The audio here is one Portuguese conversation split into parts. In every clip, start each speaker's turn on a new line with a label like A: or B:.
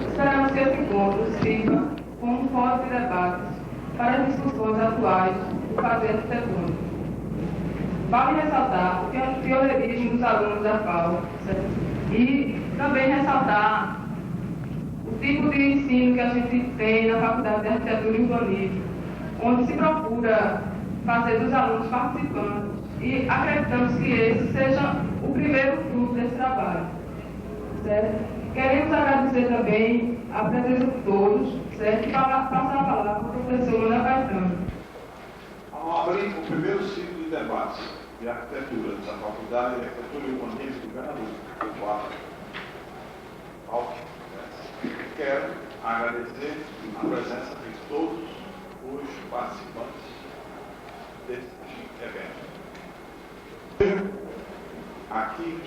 A: Esperamos que esse encontro sirva como fonte de debates para as discussões atuais do fazer arquitetônico. Vale ressaltar o pioneirismo dos alunos da FAO, certo? E também ressaltar o tipo de ensino que a gente tem na Faculdade de Arquitetura e Urbanismo, onde se procura fazer dos alunos participantes e acreditamos que esse seja o primeiro fruto desse trabalho, certo? Queremos agradecer também a presença de todos, certo? E passar a palavra para o professor Manuel Caetano.
B: Vamos abrir o primeiro ciclo de debates de arquitetura da Faculdade de Arquitetura e Urbanismo de Pernambuco. Quero agradecer a presença de todos os participantes desse evento. Aqui,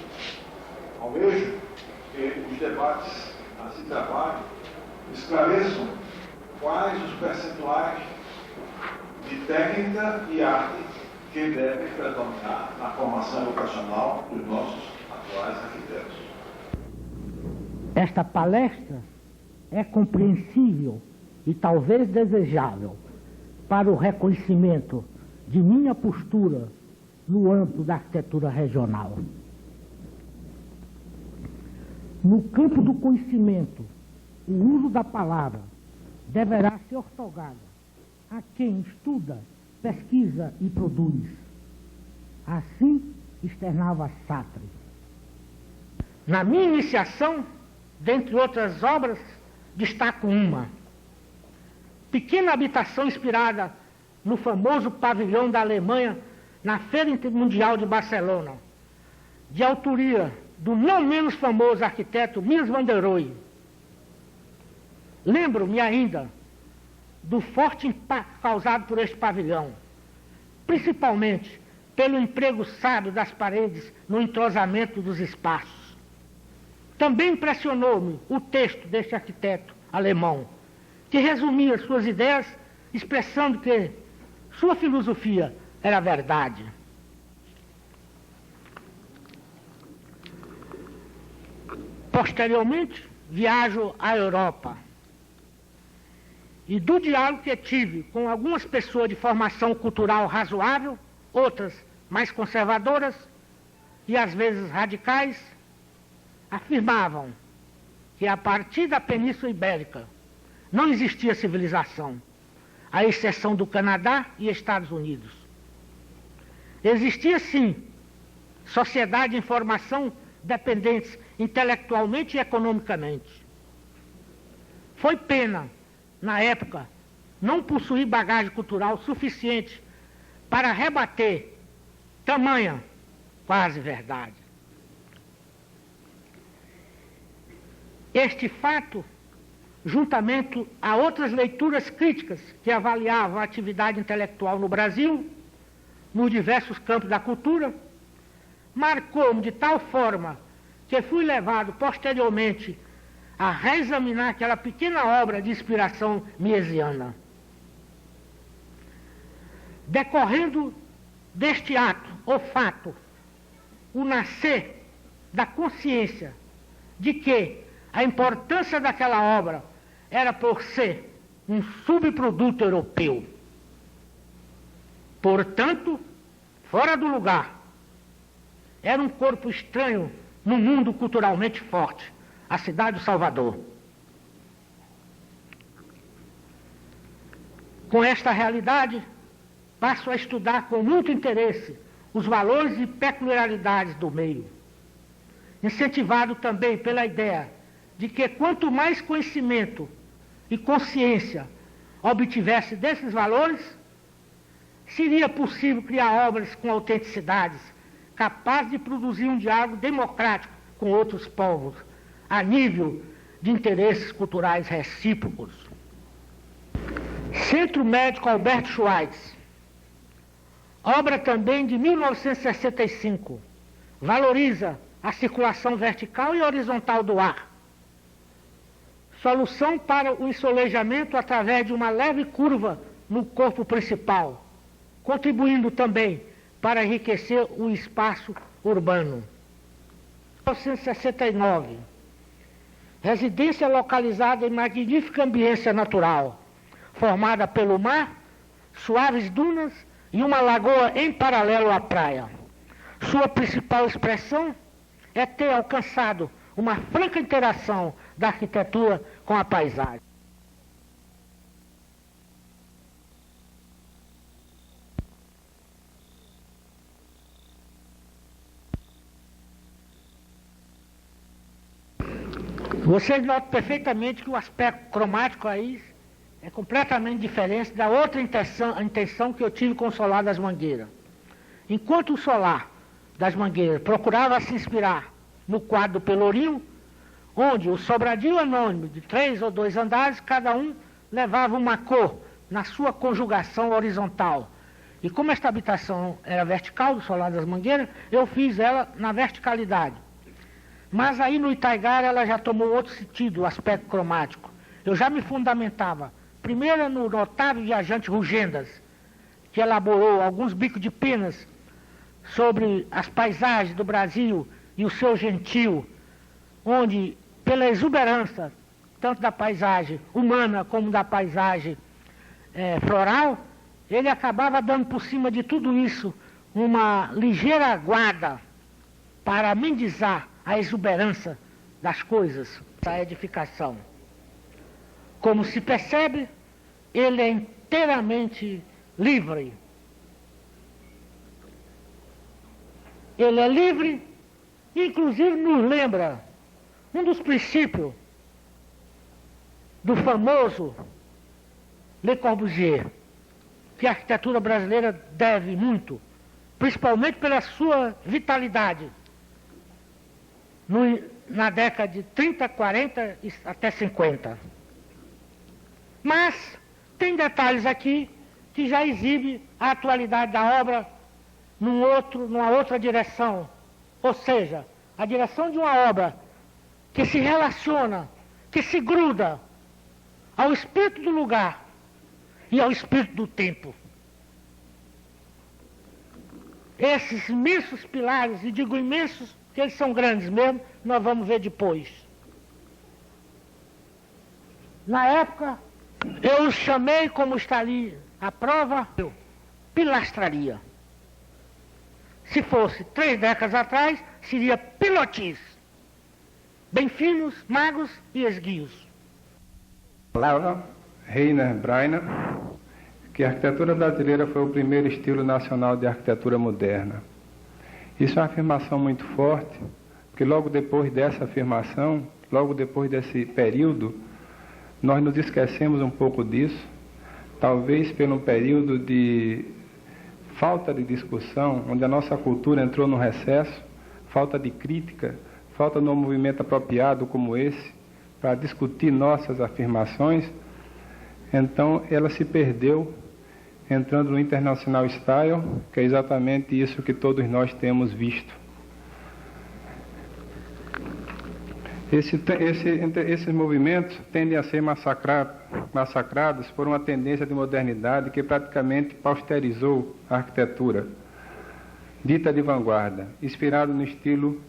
B: almejo que os debates a se trabalham esclareçam quais os percentuais de técnica e arte que devem predominar na formação educacional dos nossos atuais arquitetos.
C: Esta palestra é compreensível e talvez desejável para o reconhecimento de minha postura no âmbito da arquitetura regional. No campo do conhecimento, o uso da palavra deverá ser ortogado a quem estuda, pesquisa e produz. Assim externava Sartre. Na minha iniciação, dentre outras obras, destaco uma. Pequena habitação inspirada no famoso pavilhão da Alemanha na Feira Mundial de Barcelona, de autoria do não menos famoso arquiteto Mies van der Rohe. Lembro-me ainda do forte impacto causado por este pavilhão, principalmente pelo emprego sábio das paredes no entrosamento dos espaços. Também impressionou-me o texto deste arquiteto alemão, que resumia suas ideias expressando que sua filosofia era a verdade. Posteriormente, viajo à Europa. E do diálogo que tive com algumas pessoas de formação cultural razoável, outras mais conservadoras e às vezes radicais, afirmavam que a partir da Península Ibérica não existia civilização, à exceção do Canadá e Estados Unidos. Existia sim sociedade em formação dependentes intelectualmente e economicamente. Foi pena, na época, não possuir bagagem cultural suficiente para rebater tamanha quase verdade. Este fato, juntamente a outras leituras críticas que avaliavam a atividade intelectual no Brasil, nos diversos campos da cultura, marcou-me de tal forma que fui levado posteriormente a reexaminar aquela pequena obra de inspiração miesiana. Decorrendo deste ato ou fato, o nascer da consciência de que a importância daquela obra era por ser um subproduto europeu. Portanto, fora do lugar. Era um corpo estranho no mundo culturalmente forte, a cidade do Salvador. Com esta realidade, passo a estudar com muito interesse os valores e peculiaridades do meio, incentivado também pela ideia de que quanto mais conhecimento e consciência obtivesse desses valores, seria possível criar obras com autenticidades, capazes de produzir um diálogo democrático com outros povos, a nível de interesses culturais recíprocos. Centro Médico Alberto Schweitzer, obra também de 1965, valoriza a circulação vertical e horizontal do ar. Solução para o ensolejamento através de uma leve curva no corpo principal, contribuindo também para enriquecer o espaço urbano. 1969, residência localizada em magnífica ambiência natural, formada pelo mar, suaves dunas e uma lagoa em paralelo à praia. Sua principal expressão é ter alcançado uma franca interação da arquitetura com a paisagem. Vocês notam perfeitamente que o aspecto cromático aí é completamente diferente da outra intenção que eu tive com o Solar das Mangueiras. Enquanto o Solar das Mangueiras procurava se inspirar no quadro do Pelourinho, onde o sobradinho anônimo de 3 ou 2 andares, cada um levava uma cor na sua conjugação horizontal. E como esta habitação era vertical do Solar das Mangueiras, eu fiz ela na verticalidade. Mas aí no Itaigara ela já tomou outro sentido, o aspecto cromático. Eu já me fundamentava, primeiro no notável viajante Rugendas, que elaborou alguns bicos de penas sobre as paisagens do Brasil e o seu gentio, onde, pela exuberância, tanto da paisagem humana como da paisagem floral, ele acabava dando por cima de tudo isso uma ligeira guarda para amenizar a exuberância das coisas, da edificação. Como se percebe, ele é inteiramente livre. Ele é livre, inclusive nos lembra um dos princípios do famoso Le Corbusier, que a arquitetura brasileira deve muito, principalmente pela sua vitalidade, na década de 30, 40 e até 50. Mas tem detalhes aqui que já exibe a atualidade da obra numa outra direção. Ou seja, a direção de uma obra que se relaciona, que se gruda ao espírito do lugar e ao espírito do tempo. Esses imensos pilares, e digo imensos, que eles são grandes mesmo, nós vamos ver depois. Na época, eu os chamei, como está ali a prova, pilastraria. Se fosse 3 décadas atrás, seria pilotis. Bem finos, magros e esguios.
D: Palavra Rainer Breiner, que a arquitetura brasileira foi o primeiro estilo nacional de arquitetura moderna. Isso é uma afirmação muito forte, porque logo depois dessa afirmação, logo depois desse período, nós nos esquecemos um pouco disso, talvez pelo período de falta de discussão, onde a nossa cultura entrou no recesso, falta de crítica, falta de um movimento apropriado como esse, para discutir nossas afirmações. Então ela se perdeu entrando no International Style, que é exatamente isso que todos nós temos visto. Esses movimentos tendem a ser massacrados por uma tendência de modernidade que praticamente pausterizou a arquitetura, dita de vanguarda, inspirado no estilo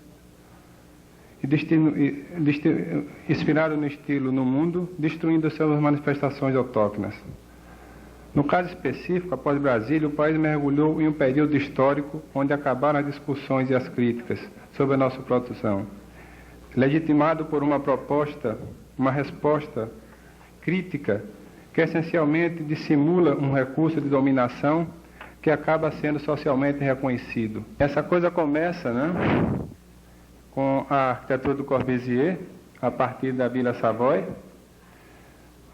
D: no mundo, destruindo suas manifestações autóctonas. No caso específico, após Brasília, o país mergulhou em um período histórico onde acabaram as discussões e as críticas sobre a nossa produção, legitimado por uma resposta crítica que essencialmente dissimula um recurso de dominação que acaba sendo socialmente reconhecido. Essa coisa começa, com a arquitetura do Corbusier, a partir da Vila Savoy,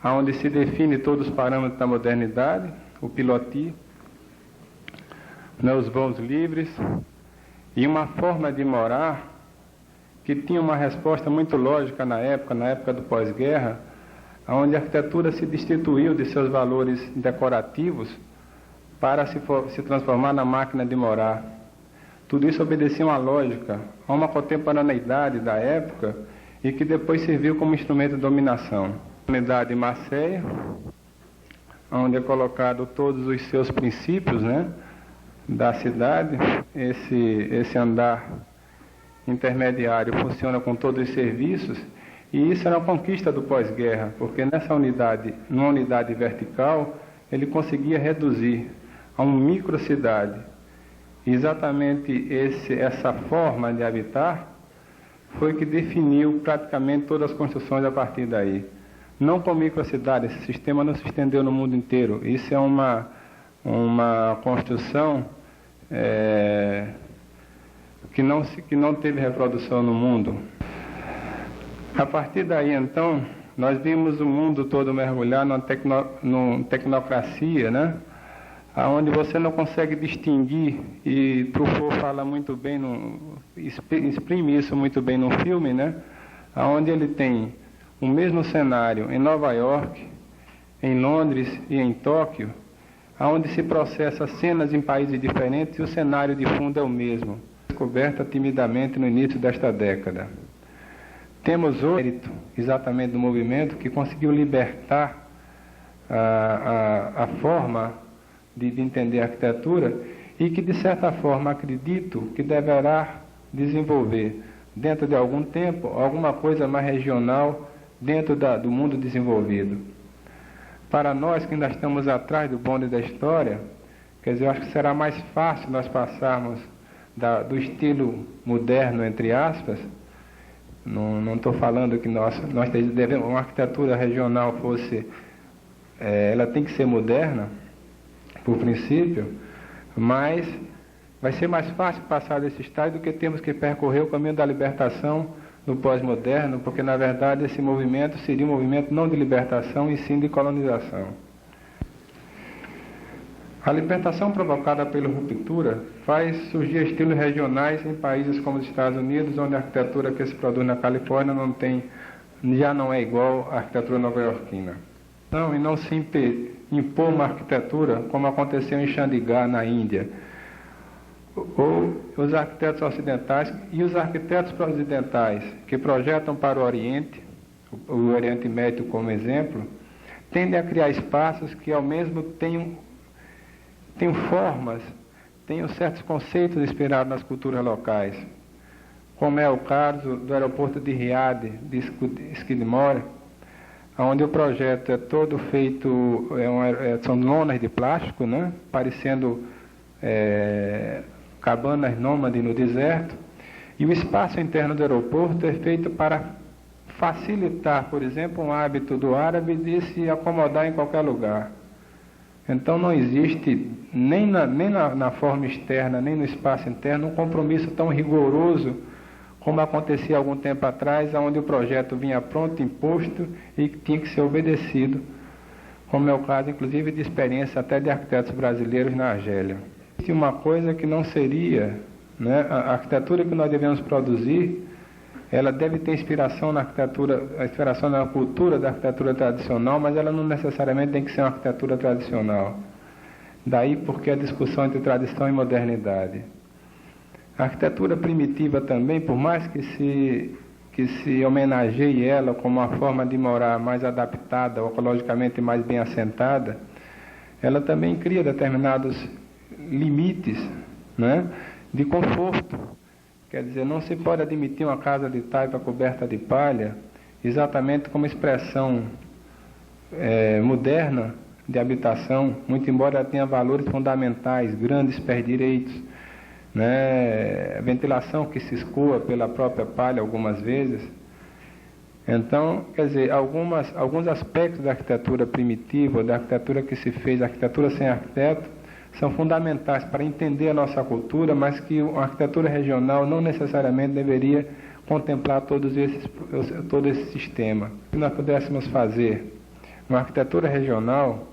D: onde se define todos os parâmetros da modernidade, o pilotis, os voos livres, e uma forma de morar que tinha uma resposta muito lógica na época do pós-guerra, onde a arquitetura se destituiu de seus valores decorativos para se transformar na máquina de morar. Tudo isso obedecia a uma lógica, a uma contemporaneidade da época e que depois serviu como instrumento de dominação. A unidade de Marseille, onde é colocado todos os seus princípios, da cidade. Esse andar intermediário funciona com todos os serviços E isso era uma conquista do pós-guerra, porque numa unidade vertical, ele conseguia reduzir a uma microcidade. E exatamente essa forma de habitar foi que definiu praticamente todas as construções a partir daí. Não com microcidade, esse sistema não se estendeu no mundo inteiro. Isso é uma construção que não teve reprodução no mundo. A partir daí, então, nós vimos o mundo todo mergulhar numa tecnocracia, né? Onde você não consegue distinguir, e Truffaut fala muito bem, exprime isso muito bem no filme, né? Onde ele tem o mesmo cenário em Nova York, em Londres e em Tóquio, onde se processa cenas em países diferentes e o cenário de fundo é o mesmo, descoberta timidamente no início desta década. Temos o mérito, exatamente, do movimento que conseguiu libertar a forma de entender a arquitetura e que, de certa forma, acredito que deverá desenvolver, dentro de algum tempo, alguma coisa mais regional dentro do mundo desenvolvido. Para nós que ainda estamos atrás do bonde da história, quer dizer, eu acho que será mais fácil nós passarmos do estilo moderno, entre aspas. Não estou falando que nós devemos, uma arquitetura regional fosse, ela tem que ser moderna, por princípio, mas vai ser mais fácil passar desse estágio do que temos que percorrer o caminho da libertação no pós-moderno, porque na verdade esse movimento seria um movimento não de libertação e sim de colonização. A libertação provocada pela ruptura faz surgir estilos regionais em países como os Estados Unidos, onde a arquitetura que se produz na Califórnia já não é igual à arquitetura nova-iorquina. E não se impor uma arquitetura como aconteceu em Chandigarh, na Índia. Ou os arquitetos ocidentais e os arquitetos ocidentais que projetam para o Oriente, o Oriente Médio como exemplo, tendem a criar espaços que ao mesmo tenham formas, tenham certos conceitos inspirados nas culturas locais, como é o caso do aeroporto de Riad, de Skidmore, onde o projeto é todo feito, são lonas de plástico, né, parecendo cabanas nômades no deserto, e o espaço interno do aeroporto é feito para facilitar, por exemplo, um hábito do árabe de se acomodar em qualquer lugar. Então não existe, nem na forma externa, nem no espaço interno, um compromisso tão rigoroso como acontecia algum tempo atrás, onde o projeto vinha pronto, imposto e tinha que ser obedecido, como é o caso, inclusive, de experiência até de arquitetos brasileiros na Argélia. Existe uma coisa que não seria, né, a arquitetura que nós devemos produzir, ela deve ter inspiração na arquitetura, a inspiração na cultura da arquitetura tradicional, mas ela não necessariamente tem que ser uma arquitetura tradicional. Daí porque a discussão entre tradição e modernidade. A arquitetura primitiva também, por mais que se homenageie ela como uma forma de morar mais adaptada, ecologicamente mais bem assentada, ela também cria determinados limites, né, de conforto. Quer dizer, não se pode admitir uma casa de taipa coberta de palha exatamente como expressão moderna de habitação, muito embora ela tenha valores fundamentais, grandes pé-direitos, né, ventilação que se escoa pela própria palha algumas vezes. Então, quer dizer, alguns aspectos da arquitetura primitiva, da arquitetura que se fez, a arquitetura sem arquiteto, são fundamentais para entender a nossa cultura, mas que a arquitetura regional não necessariamente deveria contemplar todo esse sistema. Se nós pudéssemos fazer uma arquitetura regional,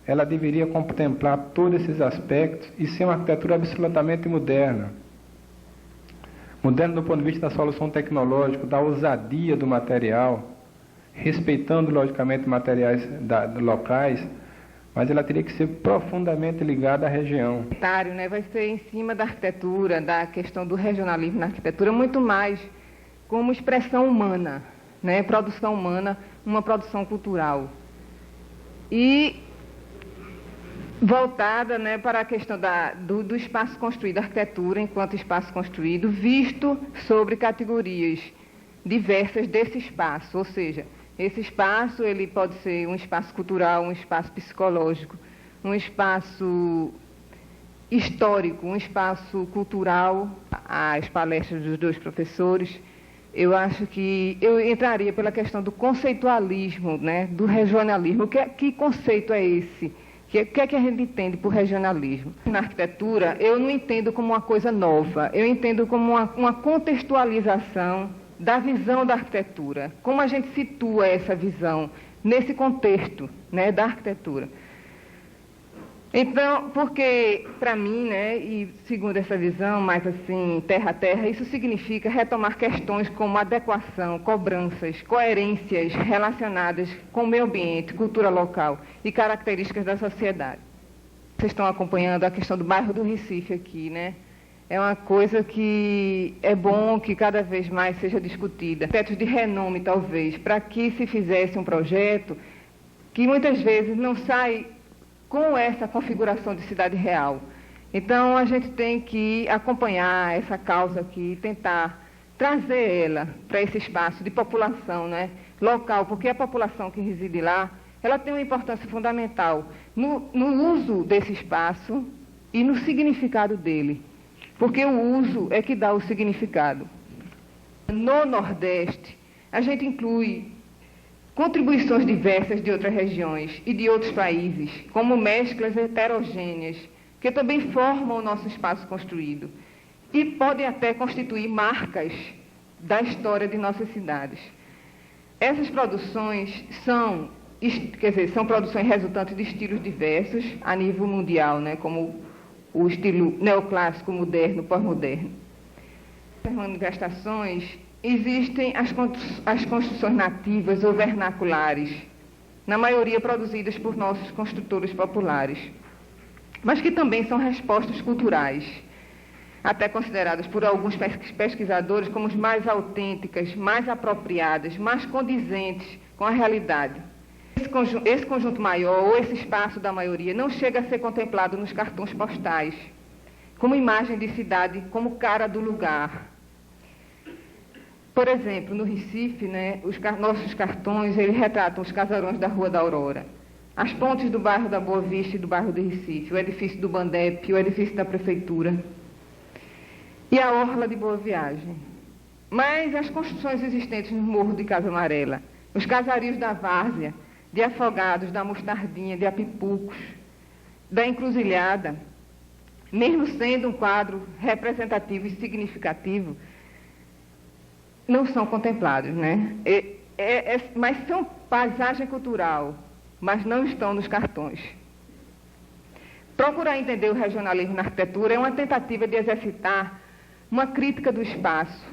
D: ela deveria contemplar todos esses aspectos e ser uma arquitetura absolutamente moderna. Moderna do ponto de vista da solução tecnológica, da ousadia do material, respeitando, logicamente, materiais locais, mas ela teria que ser profundamente ligada à região.
A: Né, vai ser em cima da arquitetura, da questão do regionalismo na arquitetura, muito mais como expressão humana, né, produção humana, uma produção cultural. E voltada, né, para a questão do espaço construído, a arquitetura enquanto espaço construído, visto sobre categorias
E: diversas desse espaço, ou seja, esse espaço ele pode ser um espaço cultural, um espaço psicológico, um espaço histórico, um espaço cultural. As palestras dos dois professores, eu acho que eu entraria pela questão do conceitualismo, né, do regionalismo. Que conceito é esse? O que é que a gente entende por regionalismo? Na arquitetura, eu não entendo como uma coisa nova, eu entendo como uma contextualização da visão da arquitetura. Como a gente situa essa visão nesse contexto, né, da arquitetura. Então, porque, para mim, né, e segundo essa visão, mais assim, terra a terra, isso significa retomar questões como adequação, cobranças, coerências relacionadas com o meio ambiente, cultura local e características da sociedade. Vocês estão acompanhando a questão do bairro do Recife aqui, né? É uma coisa que é bom que cada vez mais seja discutida. Aspectos de renome, talvez, para que se fizesse um projeto que muitas vezes não sai com essa configuração de cidade real. Então, a gente tem que acompanhar essa causa aqui, tentar trazer ela para esse espaço de população, né, local, porque a população que reside lá, ela tem uma importância fundamental no uso desse espaço e no significado dele, porque o uso é que dá o significado. No Nordeste, a gente inclui contribuições diversas de outras regiões e de outros países, como mesclas heterogêneas, que também formam o nosso espaço construído e podem até constituir marcas da história de nossas cidades. Essas produções são produções resultantes de estilos diversos a nível mundial, né, como o estilo neoclássico, moderno, pós-moderno. Essas manifestações existem as construções nativas ou vernaculares, na maioria produzidas por nossos construtores populares, mas que também são respostas culturais, até consideradas por alguns pesquisadores como as mais autênticas, mais apropriadas, mais condizentes com a realidade. Esse conjunto maior, ou esse espaço da maioria, não chega a ser contemplado nos cartões postais, como imagem de cidade, como cara do lugar. Por exemplo, no Recife, né, nossos cartões eles retratam os casarões da Rua da Aurora, as pontes do bairro da Boa Vista e do bairro do Recife, o edifício do Bandep, o edifício da Prefeitura e a Orla de Boa Viagem. Mas as construções existentes no Morro de Casa Amarela, os casarios da Várzea, de Afogados, da Mostardinha, de Apipucos, da Encruzilhada, mesmo sendo um quadro representativo e significativo, não são contemplados, né? Mas são paisagem cultural, mas não estão nos cartões. Procurar entender o regionalismo na arquitetura é uma tentativa de exercitar uma crítica do espaço,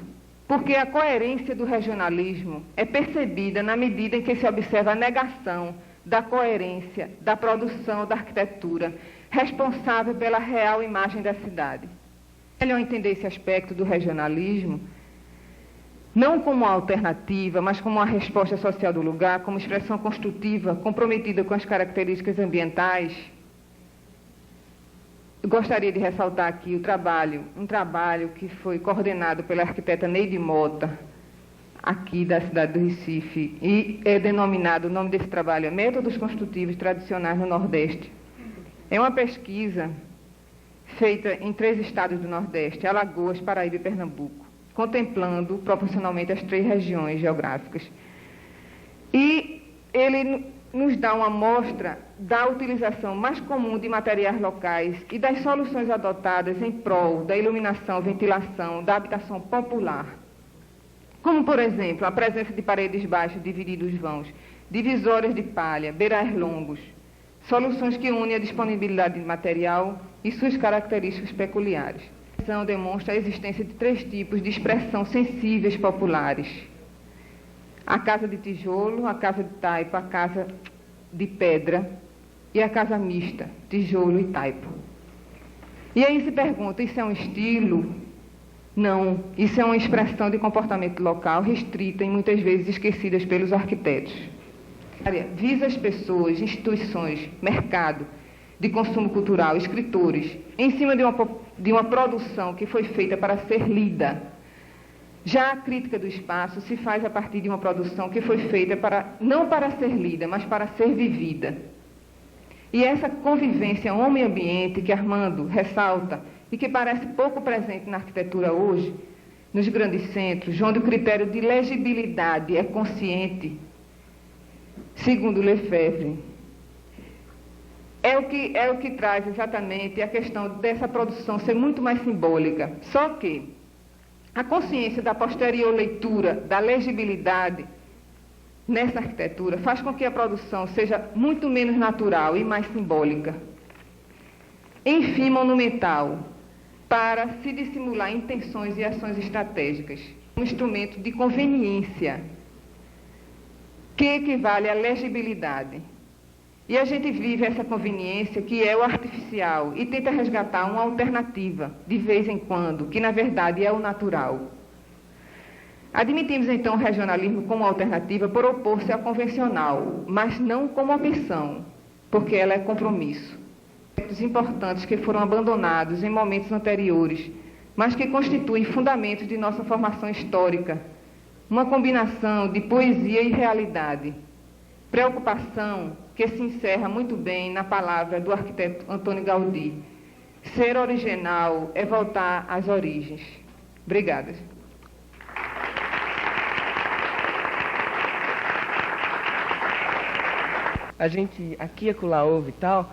E: porque a coerência do regionalismo é percebida na medida em que se observa a negação da coerência da produção da arquitetura, responsável pela real imagem da cidade. É melhor entender esse aspecto do regionalismo não como uma alternativa, mas como uma resposta social do lugar, como expressão construtiva, comprometida com as características ambientais. Eu gostaria de ressaltar aqui um trabalho que foi coordenado pela arquiteta Neide Mota, aqui da cidade do Recife, e é denominado, o nome desse trabalho é Métodos Construtivos Tradicionais no Nordeste. É uma pesquisa feita em 3 estados do Nordeste, Alagoas, Paraíba e Pernambuco, contemplando proporcionalmente as 3 regiões geográficas. E ele nos dá uma amostra da utilização mais comum de materiais locais e das soluções adotadas em prol da iluminação, ventilação, da habitação popular. Como, por exemplo, a presença de paredes baixas divididas vãos, divisórias de palha, beirais longos, soluções que unem a disponibilidade de material e suas características peculiares. A expressão demonstra a existência de 3 tipos de expressão sensíveis populares: a casa de tijolo, a casa de taipa, a casa de pedra e a casa mista, tijolo e taipa. E aí se pergunta, isso é um estilo? Não, isso é uma expressão de comportamento local restrita e muitas vezes esquecidas pelos arquitetos. Visa as pessoas, instituições, mercado de consumo cultural, escritores, em cima de uma produção que foi feita para ser lida, Já a crítica do espaço se faz a partir de uma produção que foi feita não para ser lida, mas para ser vivida. E essa convivência homem-ambiente que Armando ressalta e que parece pouco presente na arquitetura hoje, nos grandes centros, onde o critério de legibilidade é consciente, segundo Lefebvre, é o que traz exatamente a questão dessa produção ser muito mais simbólica. Só que a consciência da posterior leitura da legibilidade nessa arquitetura faz com que a produção seja muito menos natural e mais simbólica. Enfim, monumental, para se dissimular intenções e ações estratégicas. Um instrumento de conveniência, que equivale à legibilidade. E a gente vive essa conveniência que é o artificial e tenta resgatar uma alternativa, de vez em quando, que na verdade é o natural. Admitimos então o regionalismo como alternativa por opor-se ao convencional, mas não como opção, porque ela é compromisso. Aspectos importantes que foram abandonados em momentos anteriores, mas que constituem fundamentos de nossa formação histórica, uma combinação de poesia e realidade. Preocupação que se encerra muito bem na palavra do arquiteto Antônio Gaudí. Ser original é voltar às origens. Obrigada.
F: A gente, aqui e acolá ouve e tal,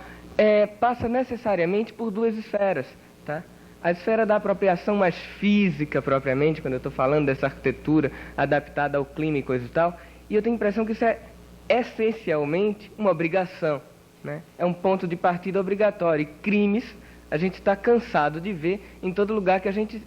F: passa necessariamente por duas esferas, tá? A esfera da apropriação mais física, propriamente, quando eu estou falando dessa arquitetura adaptada ao clima e coisa e tal, e eu tenho a impressão que isso é essencialmente uma obrigação, né? É um ponto de partida obrigatório. E crimes a gente está cansado de ver em todo lugar que a gente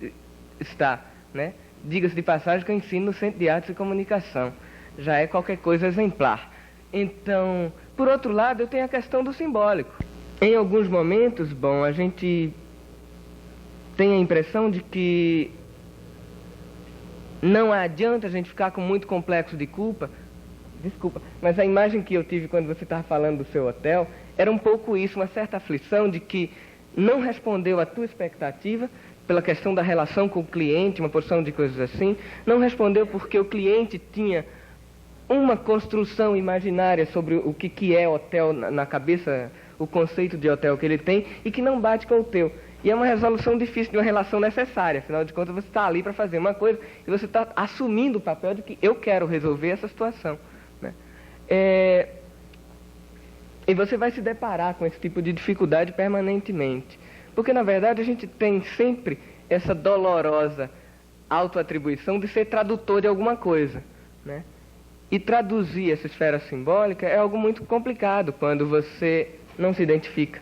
F: está, né? Diga-se de passagem que eu ensino no Centro de Artes e Comunicação. Já é qualquer coisa exemplar. Então, por outro lado, eu tenho a questão do simbólico. Em alguns momentos, bom, a gente tem a impressão de que não adianta a gente ficar com muito complexo de culpa. Desculpa, mas a imagem que eu tive quando você estava falando do seu hotel era um pouco isso, uma certa aflição de que não respondeu à tua expectativa pela questão da relação com o cliente, uma porção de coisas assim, não respondeu porque o cliente tinha uma construção imaginária sobre o que é hotel na cabeça, o conceito de hotel que ele tem, e que não bate com o teu. E é uma resolução difícil de uma relação necessária. Afinal de contas, você está ali para fazer uma coisa e você está assumindo o papel de que eu quero resolver essa situação, né? E você vai se deparar com esse tipo de dificuldade permanentemente. Porque, na verdade, a gente tem sempre essa dolorosa autoatribuição de ser tradutor de alguma coisa, né? E traduzir essa esfera simbólica é algo muito complicado quando você não se identifica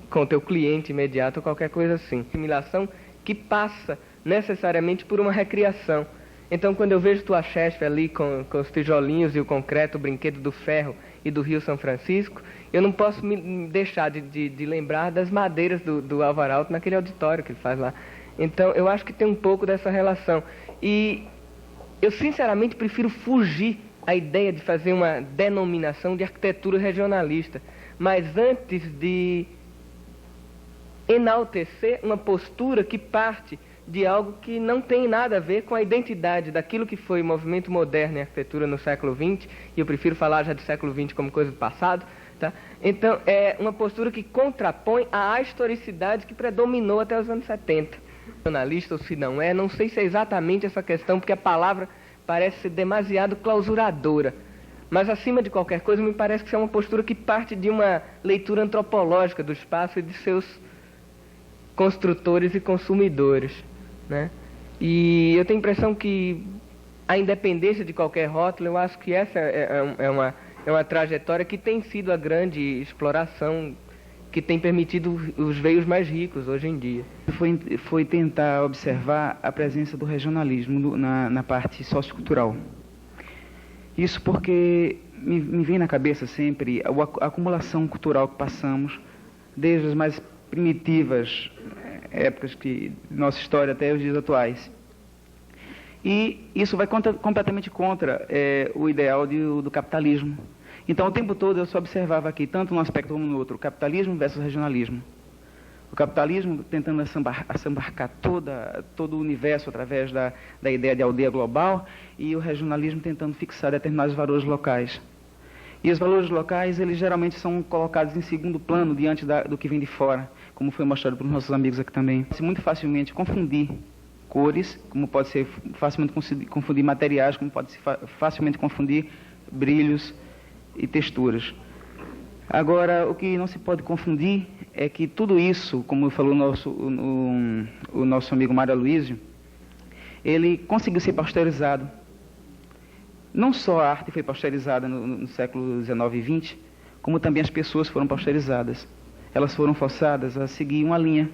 F: com o teu cliente imediato ou qualquer coisa assim. Assimilação que passa necessariamente por uma recriação. Então, quando eu vejo tua chefe ali com os tijolinhos e o concreto, o brinquedo do ferro e do Rio São Francisco, eu não posso me deixar de lembrar das madeiras do Álvaro Alto naquele auditório que ele faz lá. Então, eu acho que tem um pouco dessa relação. E eu, sinceramente, prefiro fugir a ideia de fazer uma denominação de arquitetura regionalista, mas antes de enaltecer uma postura que parte de algo que não tem nada a ver com a identidade daquilo que foi o movimento moderno em arquitetura no século XX, e eu prefiro falar já do século XX como coisa do passado, tá? Então, é uma postura que contrapõe a historicidade que predominou até os anos 70. Regionalista ou se não sei se é exatamente essa questão, porque a palavra parece ser demasiado clausuradora. Mas, acima de qualquer coisa, me parece que isso é uma postura que parte de uma leitura antropológica do espaço e de seus construtores e consumidores, né? E eu tenho a impressão que, a independência de qualquer rótulo, eu acho que essa é uma trajetória que tem sido a grande exploração que tem permitido os veios mais ricos hoje em dia.
G: Foi tentar observar a presença do regionalismo na parte sociocultural. Isso porque me vem na cabeça sempre a acumulação cultural que passamos desde as mais primitivas épocas de nossa história até os dias atuais. E isso vai completamente contra o ideal do capitalismo. Então, o tempo todo eu só observava aqui, tanto num aspecto como no outro, capitalismo versus regionalismo. O capitalismo tentando assambarcar todo o universo através da ideia de aldeia global, e o regionalismo tentando fixar determinados valores locais. E os valores locais, eles geralmente são colocados em segundo plano diante do que vem de fora, como foi mostrado por nossos amigos aqui também. Se muito facilmente confundir cores, como pode ser facilmente confundir materiais, como pode ser facilmente confundir brilhos e texturas. Agora, o que não se pode confundir é que tudo isso, como falou o nosso amigo Mário Aloysio, ele conseguiu ser pasteurizado. Não só a arte foi pasteurizada no século XIX e XX, como também as pessoas foram pasteurizadas. Elas foram forçadas a seguir uma linha.